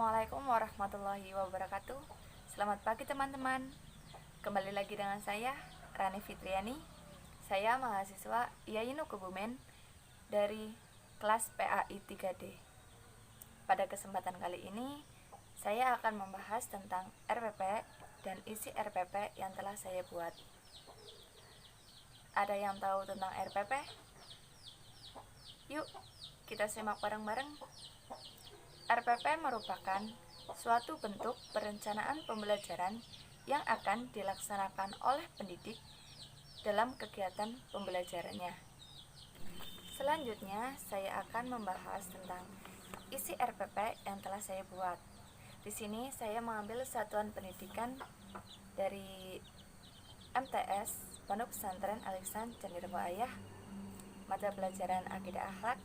Assalamualaikum warahmatullahi wabarakatuh. Selamat pagi teman-teman. Kembali lagi dengan saya, Rani Fitriani. Saya mahasiswa IAIN Kebumen dari kelas PAI 3D. Pada kesempatan kali ini, saya akan membahas tentang RPP dan isi RPP yang telah saya buat. Ada yang tahu tentang RPP? Yuk, kita simak bareng-bareng. RPP merupakan suatu bentuk perencanaan pembelajaran yang akan dilaksanakan oleh pendidik dalam kegiatan pembelajarannya. Selanjutnya, saya akan membahas tentang isi RPP yang telah saya buat. Di sini saya mengambil satuan pendidikan dari MTS Pondok Pesantren Al-Ihsan Cenderawasih Ayah, mata pelajaran Akidah Akhlak,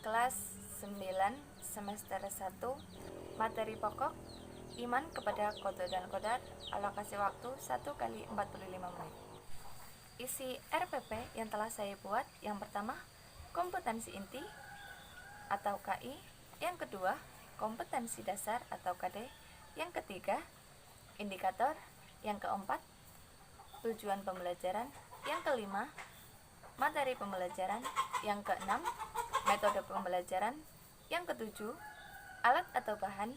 kelas 9 semester 1, materi pokok iman kepada qada dan qadar, alokasi waktu 1 kali 45 menit. Isi RPP yang telah saya buat, yang pertama kompetensi inti atau KI, yang kedua kompetensi dasar atau KD, yang ketiga indikator, yang keempat tujuan pembelajaran, yang kelima materi pembelajaran, yang keenam metode pembelajaran, yang ketujuh alat atau bahan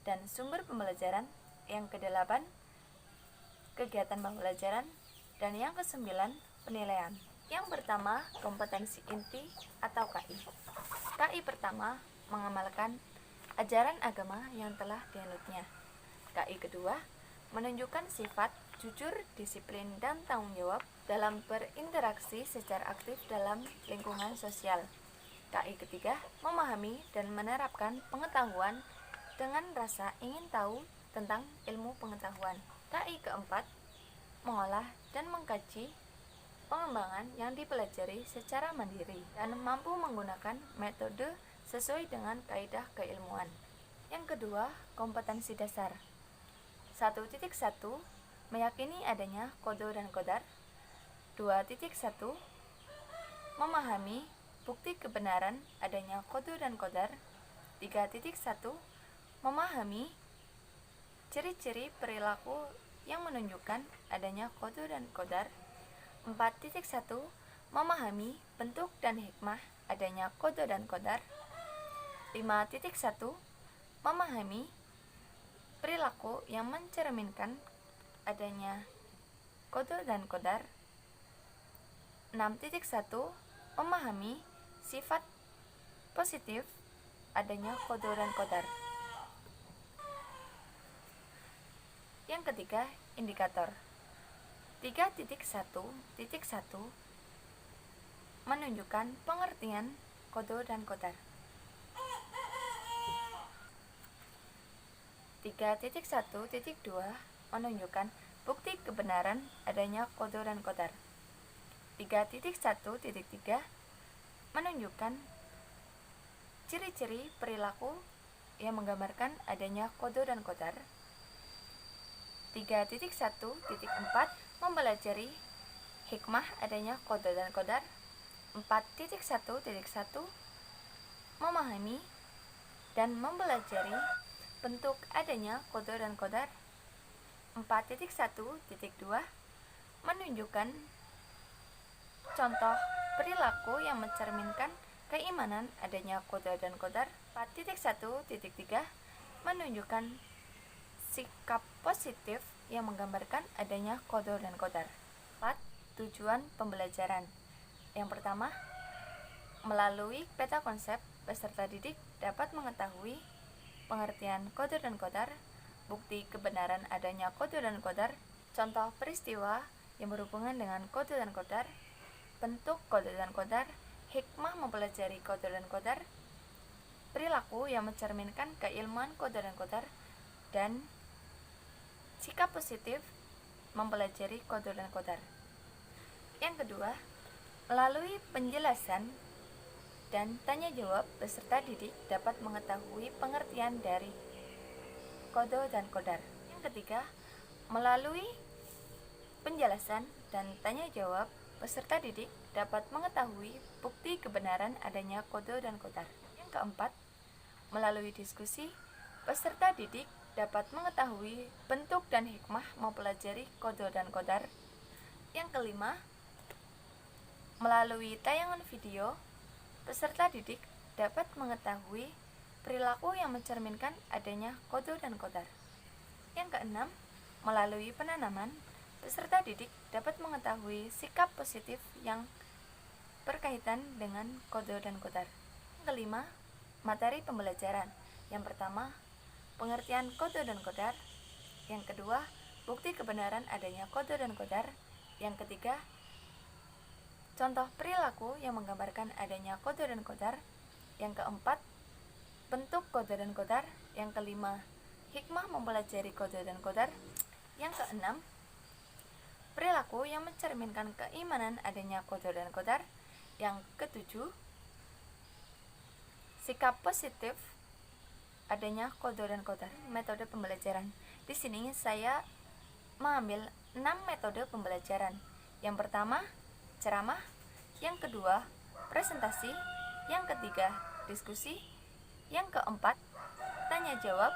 dan sumber pembelajaran, yang kedelapan kegiatan pembelajaran, dan yang kesembilan penilaian. Yang pertama, kompetensi inti atau KI. KI pertama mengamalkan ajaran agama yang telah dianutnya. KI kedua menunjukkan sifat jujur, disiplin, dan tanggung jawab dalam berinteraksi secara aktif dalam lingkungan sosial. KI ketiga memahami dan menerapkan pengetahuan dengan rasa ingin tahu tentang ilmu pengetahuan. KI keempat mengolah dan mengkaji pengembangan yang dipelajari secara mandiri dan mampu menggunakan metode sesuai dengan kaidah keilmuan. Yang kedua, kompetensi dasar. 1.1 meyakini adanya qada dan qadar. 2.1 memahami bukti kebenaran adanya qada dan qadar. 3.1 memahami ciri-ciri perilaku yang menunjukkan adanya qada dan qadar. 4.1 memahami bentuk dan hikmah adanya qada dan qadar. 5.1 memahami perilaku yang mencerminkan adanya qada dan qadar. 6.1 memahami sifat positif adanya qada dan qadar. Yang ketiga, indikator. 3.1.1 menunjukkan pengertian qada dan qadar. 3.1.2 menunjukkan bukti kebenaran adanya qada dan qadar. 3.1.3 menunjukkan ciri-ciri perilaku yang menggambarkan adanya qada dan qadar. 3.1.4 mempelajari hikmah adanya qada dan qadar. 4.1.1 memahami dan mempelajari bentuk adanya qada dan qadar. 4.1.2 menunjukkan contoh perilaku yang mencerminkan keimanan adanya qada dan qadar. 4.1.3 menunjukkan sikap positif yang menggambarkan adanya qada dan qadar. 4. Tujuan pembelajaran. Yang pertama, melalui peta konsep, peserta didik dapat mengetahui pengertian qada dan qadar, bukti kebenaran adanya qada dan qadar, contoh peristiwa yang berhubungan dengan qada dan qadar, bentuk qada dan qadar, hikmah mempelajari qada dan qadar, perilaku yang mencerminkan keilmuan qada dan qadar, dan sikap positif mempelajari qada dan qadar. Yang kedua, melalui penjelasan dan tanya jawab, peserta didik dapat mengetahui pengertian dari qada dan qadar. Yang ketiga, melalui penjelasan dan tanya jawab, peserta didik dapat mengetahui bukti kebenaran adanya qada dan qadar. Yang keempat, melalui diskusi Peserta didik dapat mengetahui bentuk dan hikmah mempelajari Qadha dan Qadar. Yang kelima, melalui tayangan video, peserta didik dapat mengetahui perilaku yang mencerminkan adanya Qadha dan Qadar. Yang keenam, melalui penanaman, peserta didik dapat mengetahui sikap positif yang berkaitan dengan Qadha dan Qadar. Yang kelima, materi pembelajaran. Yang pertama, pengertian Qadha dan Qadar. Yang kedua, bukti kebenaran adanya Qadha dan Qadar. Yang ketiga, contoh perilaku yang menggambarkan adanya Qadha dan Qadar. Yang keempat, bentuk Qadha dan Qadar. Yang kelima, hikmah mempelajari Qadha dan Qadar. Yang keenam, perilaku yang mencerminkan keimanan adanya Qadha dan Qadar. Yang ketujuh, sikap positif adanya Qadha dan Qadar. Metode pembelajaran. Di sini saya mengambil 6 metode pembelajaran. Yang pertama, ceramah. Yang kedua, presentasi. Yang ketiga, diskusi. Yang keempat, tanya jawab.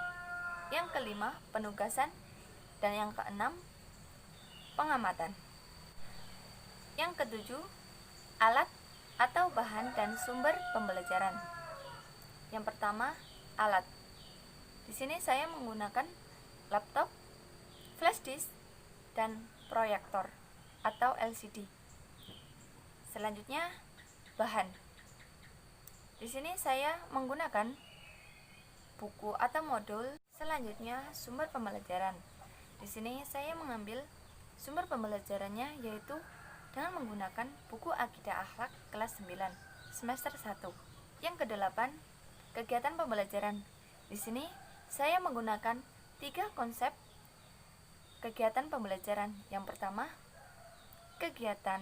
Yang kelima, penugasan. Dan yang keenam, pengamatan. Yang ketujuh, alat atau bahan dan sumber pembelajaran. Yang pertama, alat. Di sini saya menggunakan laptop, flash disk, dan proyektor atau LCD. Selanjutnya, bahan. Di sini saya menggunakan buku atau modul. Selanjutnya, sumber pembelajaran. Di sini saya mengambil sumber pembelajarannya yaitu dengan menggunakan buku Aqidah Akhlak kelas 9 semester 1. Yang kedelapan, kegiatan pembelajaran. Di sini saya menggunakan 3 konsep kegiatan pembelajaran. Yang pertama, kegiatan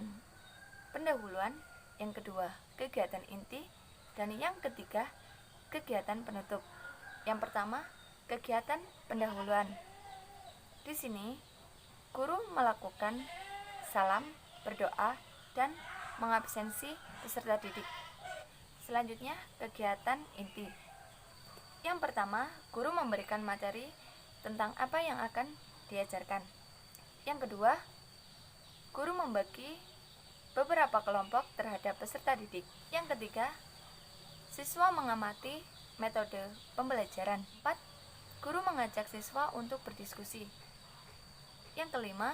pendahuluan. Yang kedua, kegiatan inti. Dan yang ketiga, kegiatan penutup. Yang pertama, kegiatan pendahuluan. Di sini, guru melakukan salam, berdoa, dan mengabsensi peserta didik. Selanjutnya, kegiatan inti. Yang pertama, guru memberikan materi tentang apa yang akan diajarkan. Yang kedua, guru membagi beberapa kelompok terhadap peserta didik. Yang ketiga, siswa mengamati metode pembelajaran. 4. Guru mengajak siswa untuk berdiskusi. Yang kelima,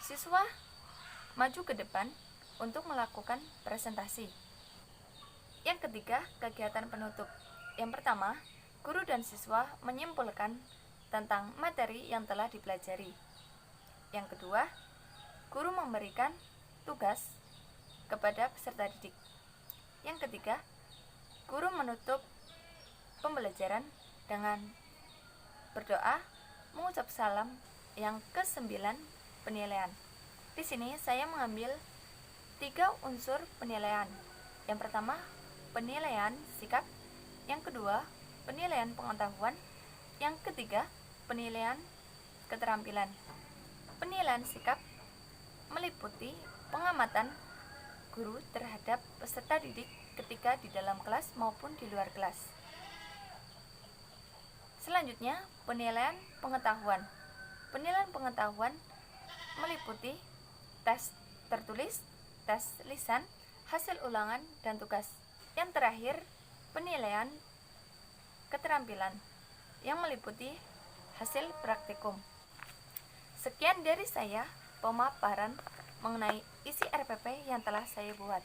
siswa maju ke depan untuk melakukan presentasi. Yang ketiga, kegiatan penutup. Yang pertama, guru dan siswa menyimpulkan tentang materi yang telah dipelajari. Yang kedua, guru memberikan tugas kepada peserta didik. Yang ketiga, guru menutup pembelajaran dengan berdoa, mengucap salam. Yang ke-9, penilaian. Di sini saya mengambil 3 unsur penilaian. Yang pertama, penilaian sikap. Yang kedua, penilaian pengetahuan. Yang ketiga, penilaian keterampilan. Penilaian sikap meliputi pengamatan guru terhadap peserta didik ketika di dalam kelas maupun di luar kelas. Selanjutnya, penilaian pengetahuan. Penilaian pengetahuan meliputi tes tertulis, tes lisan, hasil ulangan, dan tugas. Yang terakhir, penilaian keterampilan yang meliputi hasil praktikum. Sekian dari saya pemaparan mengenai isi RPP yang telah saya buat.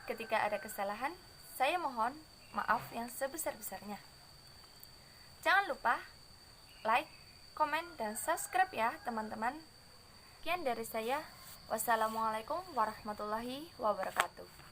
Ketika ada kesalahan, saya mohon maaf yang sebesar-besarnya. Jangan lupa like, komen, dan subscribe ya teman-teman. Sekian dari saya. Wassalamualaikum warahmatullahi wabarakatuh.